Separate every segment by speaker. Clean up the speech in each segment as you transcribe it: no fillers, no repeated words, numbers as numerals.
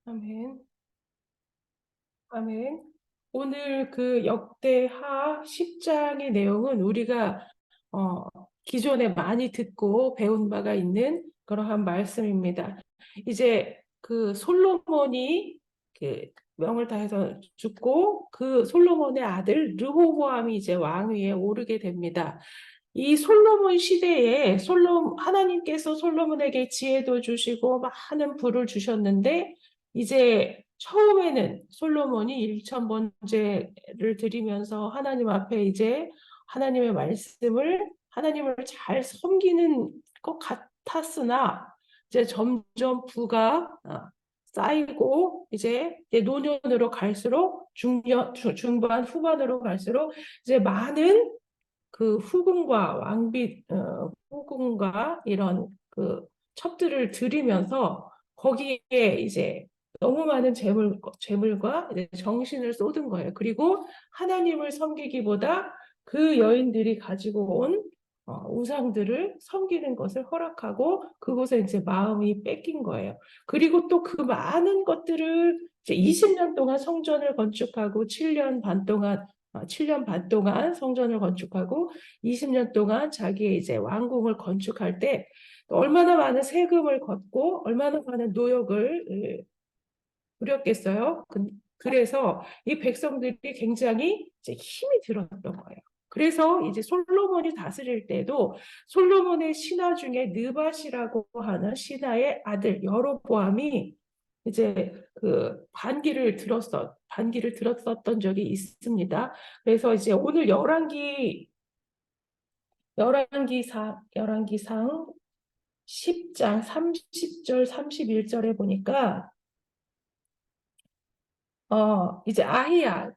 Speaker 1: 아멘. 아멘. 오늘 그 역대하 10장의 내용은 우리가 어, 기존에 많이 듣고 배운 바가 있는 그러한 말씀입니다. 이제 그 솔로몬이 그 명을 다해서 죽고 그 솔로몬의 아들 르호보암이 이제 왕위에 오르게 됩니다. 이 솔로몬 시대에 하나님께서 솔로몬에게 지혜도 주시고 많은 부를 주셨는데 이제 처음에는 솔로몬이 일천번제를 드리면서 하나님 앞에 이제 하나님을 잘 섬기는 것 같았으나 이제 점점 부가 쌓이고 이제 노년으로 갈수록 중반 후반으로 갈수록 이제 많은 그 후궁과 이런 그 첩들을 들이면서 거기에 이제 너무 많은 재물과 이제 정신을 쏟은 거예요. 그리고 하나님을 섬기기보다 그 여인들이 가지고 온 우상들을 섬기는 것을 허락하고 그곳에 이제 마음이 뺏긴 거예요. 그리고 또 그 많은 것들을 이제 20년 동안 성전을 건축하고 7년 반 동안 성전을 건축하고 20년 동안 자기의 이제 왕궁을 건축할 때 얼마나 많은 세금을 걷고 얼마나 많은 노역을 부렸겠어요. 그래서 이 백성들이 굉장히 이제 힘이 들었던 거예요. 그래서 이제 솔로몬이 다스릴 때도 솔로몬의 신하 중에 느밧이라고 하는 신하의 아들 여로보암이 이제 그 반기를 들었었던 적이 있습니다. 그래서 이제 오늘 열왕기상 10장 30절 31절에 보니까 이제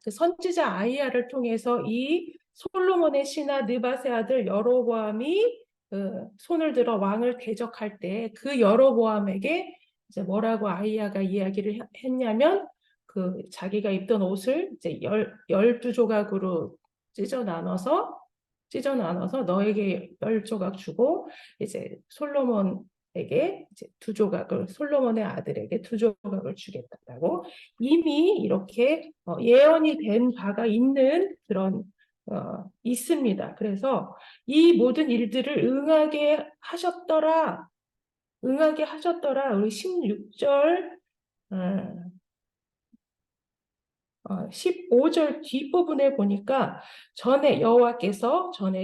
Speaker 1: 그 선지자 아히야를 통해서 이 솔로몬의 신하 느밧의 아들 여로보암이 그 손을 들어 왕을 대적할 때 그 여로보암에게 이제 뭐라고 아히야가 이야기를 했냐면 그 자기가 입던 옷을 이제 12조각으로 찢어 나눠서 너에게 10조각 주고 이제 솔로몬에게 이제 2조각을 솔로몬의 아들에게 2조각을 주겠다고 이미 이렇게 예언이 된 바가 있는 그런 있습니다. 그래서 이 모든 일들을 응하게 하셨더라. 우리 16절, 15절 뒷부분에 보니까 전에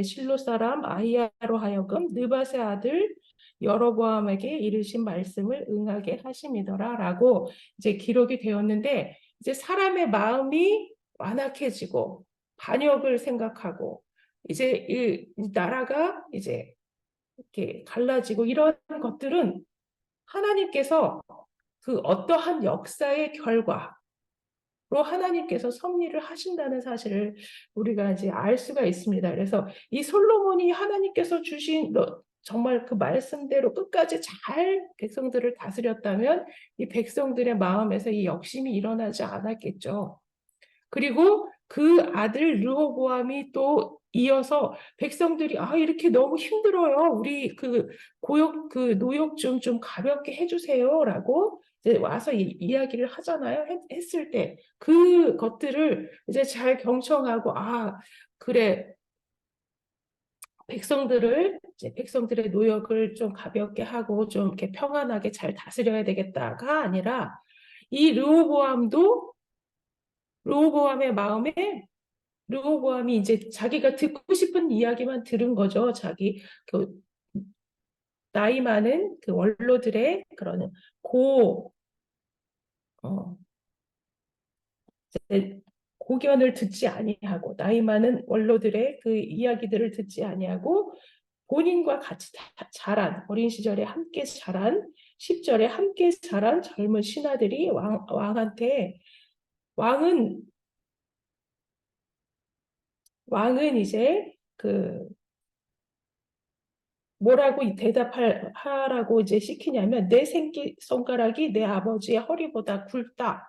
Speaker 1: 실로 사람 아히야로 하여금 느밧의 아들 여로보암에게 이르신 말씀을 응하게 하심이더라라고 이제 기록이 되었는데 이제 사람의 마음이 완악해지고 반역을 생각하고 이제 이 나라가 이제 이렇게 갈라지고 이런 것들은 하나님께서 그 어떠한 역사의 결과 로 하나님께서 섭리를 하신다는 사실을 우리가 이제 알 수가 있습니다. 그래서 이 솔로몬이 하나님께서 주신 정말 그 말씀대로 끝까지 잘 백성들을 다스렸다면 이 백성들의 마음에서 이 역심이 일어나지 않았겠죠. 그리고 그 아들 르호보암이 또 이어서 백성들이 이렇게 너무 힘들어요. 우리 그 노역 좀 가볍게 해주세요라고 이제 와서 이야기를 하잖아요. 했을 때 그것들을 이제 잘 경청하고 그래 백성들의 노역을 좀 가볍게 하고 좀 이렇게 평안하게 잘 다스려야 되겠다가 아니라 이 르호보암의 마음에 르호보암이 이제 자기가 듣고 싶은 이야기만 들은 거죠. 자기 그 나이 많은 그 원로들의 그런 고 어, 고견을 듣지 아니하고 나이 많은 원로들의 그 이야기들을 듣지 아니하고 본인과 같이 자란 어린 시절에 함께 자란 10절에 함께 자란 젊은 신하들이 왕한테 왕은 이제 그 뭐라고 대답하라고 이제 시키냐면 내 새끼 손가락이 내 아버지의 허리보다 굵다.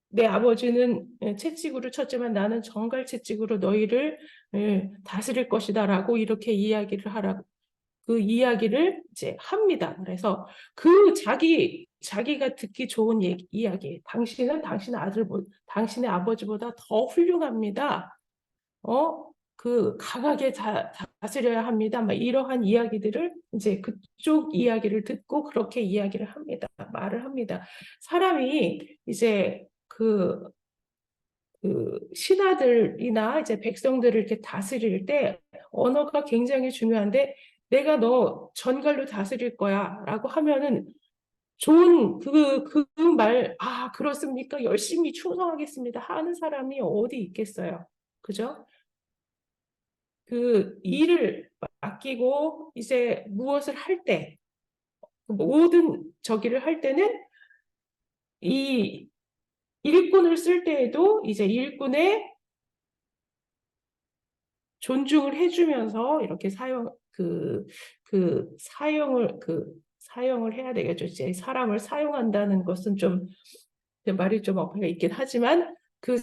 Speaker 1: 내 아버지는 채찍으로 쳤지만 나는 정갈 채찍으로 너희를 다스릴 것이다라고 이렇게 이야기를 하라고 그 이야기를 이제 합니다. 그래서 그 자기 자기가 듣기 좋은 이야기. 당신은 당신의 아버지보다 더 훌륭합니다. 강하게 다스려야 합니다. 막 이러한 이야기들을 이제 그쪽 이야기를 듣고 그렇게 이야기를 합니다. 말을 합니다. 사람이 이제 그 신하들이나 이제 백성들을 이렇게 다스릴 때 언어가 굉장히 중요한데 내가 너 전갈로 다스릴 거야라고 하면은 좋은 그렇습니까? 열심히 충성하겠습니다. 하는 사람이 어디 있겠어요? 그죠? 그 일을 맡기고 이제 무엇을 할 때, 모든 저기를 할 때는 이 일꾼을 쓸 때에도 이제 일꾼의 존중을 해주면서 이렇게 사용을 해야 되겠죠. 이제 사람을 사용한다는 것은 좀 말이 좀 어폐가 있긴 하지만 그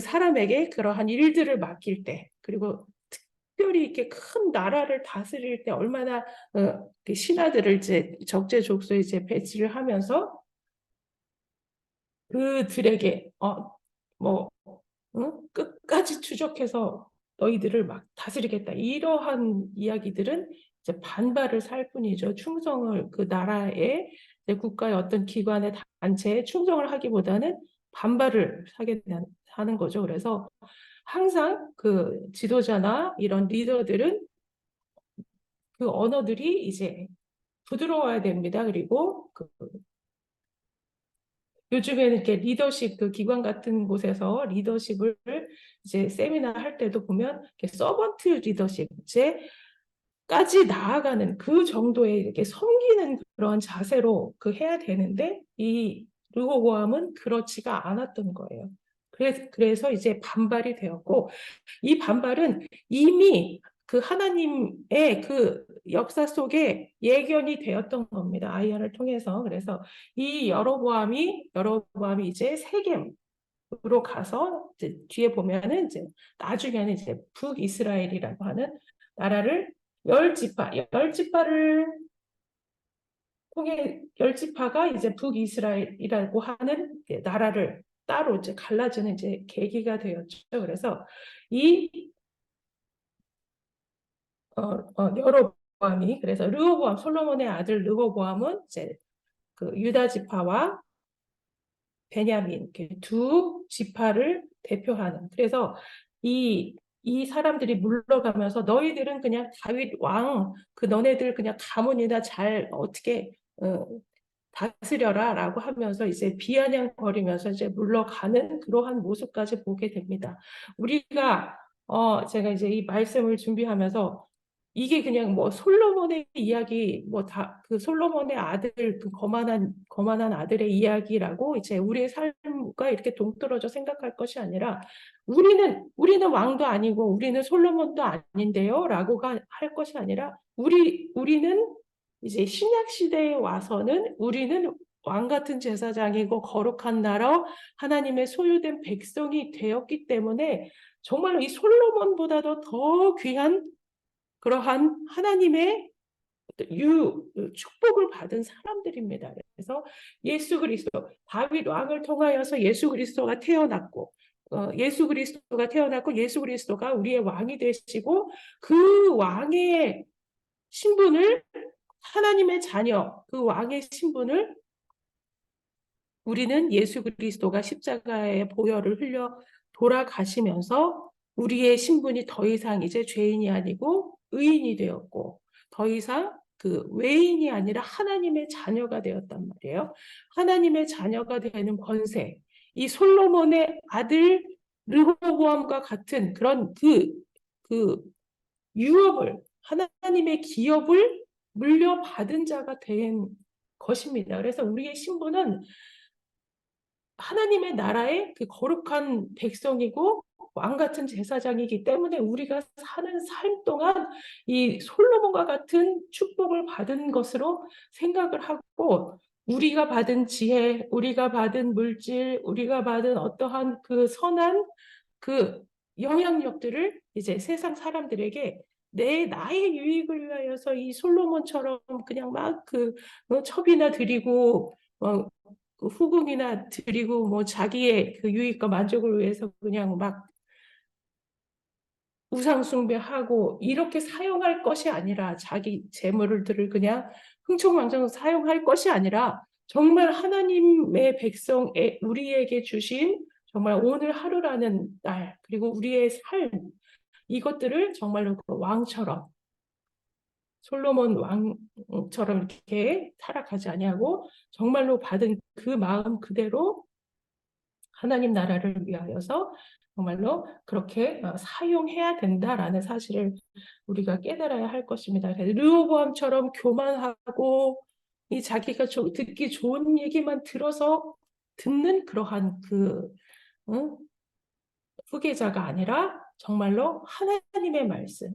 Speaker 1: 사람에게 그러한 일들을 맡길 때, 그리고 특별히 이렇게 큰 나라를 다스릴 때 얼마나 그 신하들을 이제 적재적소에 이제 배치를 하면서 그들에게 뭐 끝까지 추적해서 너희들을 막 다스리겠다. 이러한 이야기들은 이제 반발을 살 뿐이죠. 충성을 그 나라의 국가의 어떤 기관의 단체에 충성을 하기보다는 반발을 하는 거죠. 그래서 항상 그 지도자나 이런 리더들은 그 언어들이 이제 부드러워야 됩니다. 그리고 요즘에는 이렇게 리더십 그 기관 같은 곳에서 리더십을 이제 세미나 할 때도 보면 서번트 리더십 까지 나아가는 그 정도의 이렇게 섬기는 그런 자세로 해야 되는데 이 르호보암은 그렇지가 않았던 거예요. 그래서 이제 반발이 되었고 이 반발은 이미 그 하나님의 그 역사 속에 예견이 되었던 겁니다. 아이야를 통해서. 그래서 이 여로보암이 이제 세겜으로 가서 이제 뒤에 보면은 이제 나중에는 이제 북이스라엘이라고 하는 나라를 열 지파를 통해 열 지파가 이제 북이스라엘이라고 하는 나라를 따로 이제 갈라지는 이제 계기가 되었죠. 그래서 이 여로보암이 그래서 르호보암 솔로몬의 아들 르호보암은 이제 그 유다 지파와 베냐민 두 지파를 대표하는 그래서 이 사람들이 물러가면서 너희들은 그냥 다윗 왕 너네들 그냥 가문이나 잘 어떻게 다스려라라고 하면서 이제 비아냥거리면서 이제 물러가는 그러한 모습까지 보게 됩니다. 우리가 제가 이제 이 말씀을 준비하면서 이게 그냥 뭐 솔로몬의 이야기 뭐 다 그 솔로몬의 아들 그 거만한 아들의 이야기라고 이제 우리의 삶과 이렇게 동떨어져 생각할 것이 아니라 우리는 왕도 아니고 우리는 솔로몬도 아닌데요라고 할 것이 아니라 우리는 이제 신약 시대에 와서는 우리는 왕 같은 제사장이고 거룩한 나라 하나님의 소유된 백성이 되었기 때문에 정말로 이 솔로몬보다도 더 귀한 그러한 하나님의 축복을 받은 사람들입니다. 그래서 예수 그리스도 다윗 왕을 통하여서 예수 그리스도가 태어났고 예수 그리스도가 우리의 왕이 되시고 그 왕의 신분을 하나님의 자녀 그 왕의 신분을 우리는 예수 그리스도가 십자가의 보혈을 흘려 돌아가시면서 우리의 신분이 더 이상 이제 죄인이 아니고 의인이 되었고 더 이상 그 외인이 아니라 하나님의 자녀가 되었단 말이에요. 하나님의 자녀가 되는 권세. 이 솔로몬의 아들 르호보암과 같은 그런 그 유업을 하나님의 기업을 물려받은 자가 된 것입니다. 그래서 우리의 신분은 하나님의 나라의 그 거룩한 백성이고 왕 같은 제사장이기 때문에 우리가 사는 삶 동안 이 솔로몬과 같은 축복을 받은 것으로 생각을 하고 우리가 받은 지혜, 우리가 받은 물질, 우리가 받은 어떠한 그 선한 그 영향력들을 이제 세상 사람들에게 나의 유익을 위하여서 이 솔로몬처럼 그냥 막 첩이나 드리고 그 후궁이나 드리고 뭐 자기의 그 유익과 만족을 위해서 그냥 막 우상 숭배하고 이렇게 사용할 것이 아니라 자기 재물들을 그냥 흥청망청 사용할 것이 아니라 정말 하나님의 백성에 우리에게 주신 정말 오늘 하루라는 날 그리고 우리의 삶 이것들을 정말로 그 왕처럼 솔로몬 왕처럼 이렇게 타락하지 아니하고 정말로 받은 그 마음 그대로 하나님 나라를 위하여서 정말로 그렇게 사용해야 된다라는 사실을 우리가 깨달아야 할 것입니다. 르호보암처럼 교만하고 이 자기가 듣기 좋은 얘기만 들어서 듣는 그러한 후계자가 아니라 정말로 하나님의 말씀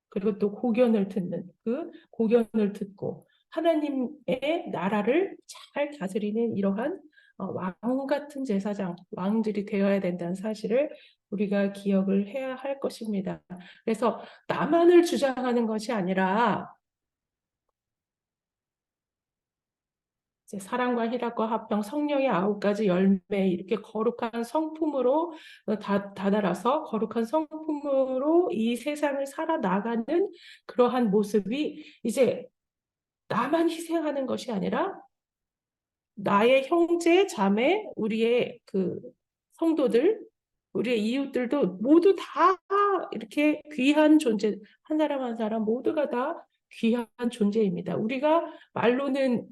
Speaker 1: 그리고 또 고견을 듣는 그 고견을 듣고 하나님의 나라를 잘 다스리는 이러한 왕 같은 제사장, 왕들이 되어야 된다는 사실을 우리가 기억을 해야 할 것입니다. 그래서 나만을 주장하는 것이 아니라 이제 사랑과 희락과 화평, 성령의 9가지 열매 이렇게 거룩한 성품으로 다다라서 거룩한 성품으로 이 세상을 살아나가는 그러한 모습이 이제 나만 희생하는 것이 아니라 나의 형제, 자매, 우리의 그 성도들, 우리의 이웃들도 모두 다 이렇게 귀한 존재, 한 사람 한 사람 모두가 다 귀한 존재입니다. 우리가 말로는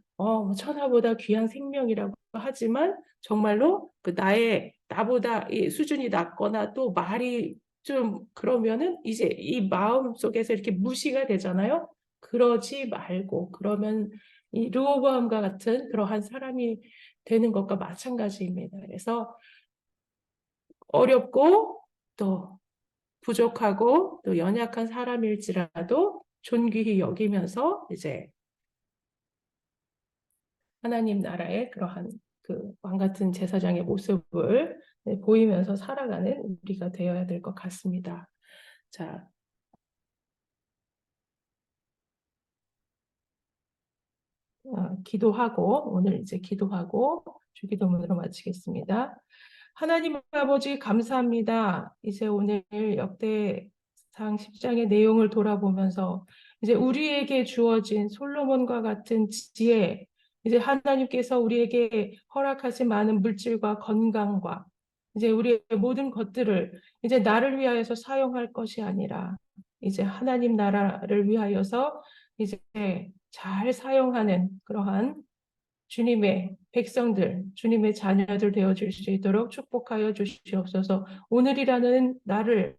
Speaker 1: 천하보다 귀한 생명이라고 하지만 정말로 나보다 이 수준이 낮거나 또 말이 좀 그러면은 이제 이 마음 속에서 이렇게 무시가 되잖아요. 그러지 말고 그러면 이 르호보암과 같은 그러한 사람이 되는 것과 마찬가지입니다. 그래서 어렵고 또 부족하고 또 연약한 사람일지라도 존귀히 여기면서 이제 하나님 나라의 그러한 그 왕 같은 제사장의 모습을 보이면서 살아가는 우리가 되어야 될 것 같습니다. 자, 기도하고 오늘 이제 기도하고 주기도문으로 마치겠습니다. 하나님 아버지 감사합니다. 이제 오늘 역대상 10장의 내용을 돌아보면서 이제 우리에게 주어진 솔로몬과 같은 지혜, 이제 하나님께서 우리에게 허락하신 많은 물질과 건강과 이제 우리의 모든 것들을 이제 나를 위하여서 사용할 것이 아니라 이제 하나님 나라를 위하여서 이제 잘 사용하는 그러한 주님의 백성들, 주님의 자녀들 되어줄 수 있도록 축복하여 주시옵소서. 오늘이라는 날을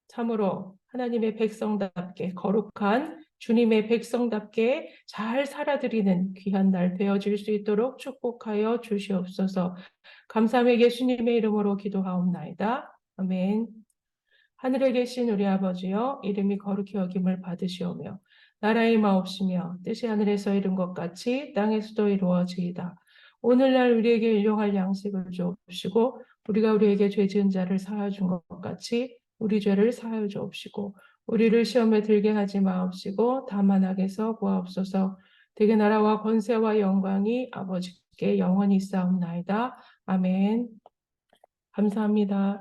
Speaker 1: 참으로 하나님의 백성답게 거룩한 주님의 백성답게 잘 살아드리는 귀한 날 되어질 수 있도록 축복하여 주시옵소서. 감사함의 예수님의 이름으로 기도하옵나이다. 아멘. 하늘에 계신 우리 아버지여 이름이 거룩히 여김을 받으시오며 나라의 마옵시며 뜻이 하늘에서 이룬 것 같이 땅에서도 이루어지이다. 오늘날 우리에게 일용할 양식을 주옵시고 우리가 우리에게 죄 지은 자를 사하여 준 것 같이 우리 죄를 사하여 주옵시고 우리를 시험에 들게 하지 마옵시고 다만 악에서 구하옵소서. 대개 나라와 권세와 영광이 아버지께 영원히 있사옵나이다. 아멘. 감사합니다.